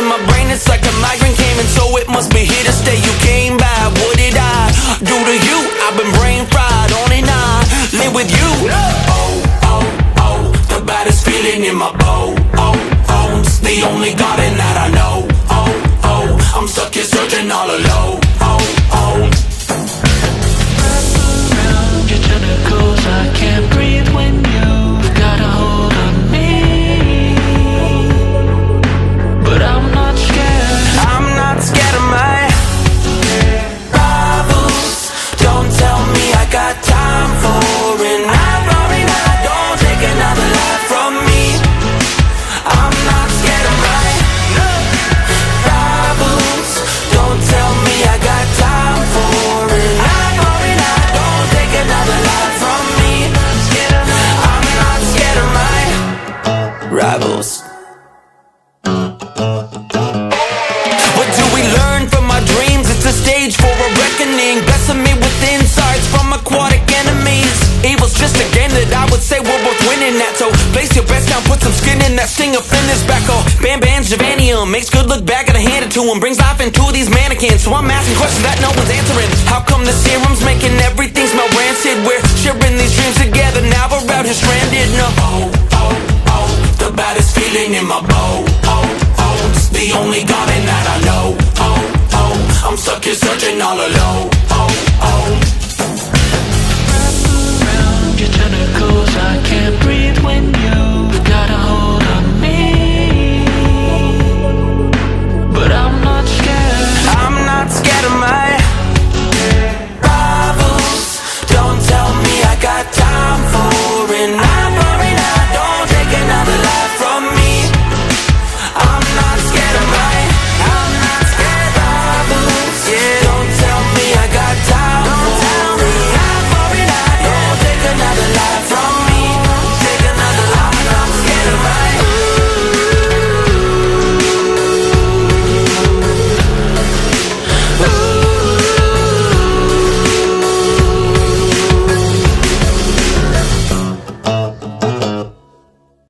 in my brain, it's like a migraine came, and so it must be here to stay. You came by, what did I do to you? I've been brain fried, on and on, live with you. The baddest feeling in my bones, the only garden that I know. I'm stuck here searching all alone. Wrap around your tentacles, I can't breathe when you've got a hold of me. But I'm not scared. I'm not scared of my rivals. Don't tell me I got time for an eye for an eye. Don't take another life from me. I'm not scared of my rivals. Don't tell me I got time for an eye for an eye. Don't take another life from me. I'm not scared of my rivals. What do we learn from our dreams? It's a stage for a reckoning. Blessing me with insights from aquatic enemies. Evil's just a game that I would say we're both winning at. So place your bets down, put some skin in that sting of fin this back. Oh, banban, Javanium makes good look bad, gotta hand it to him. Brings life into these mannequins. So I'm asking questions that no one's answering. How come the serum's making everything smell rancid? We're sharing these dreams together, now we're out here stranded. No, the baddest feeling in my bones, the only garden that I know. I'm stuck here searching all alone.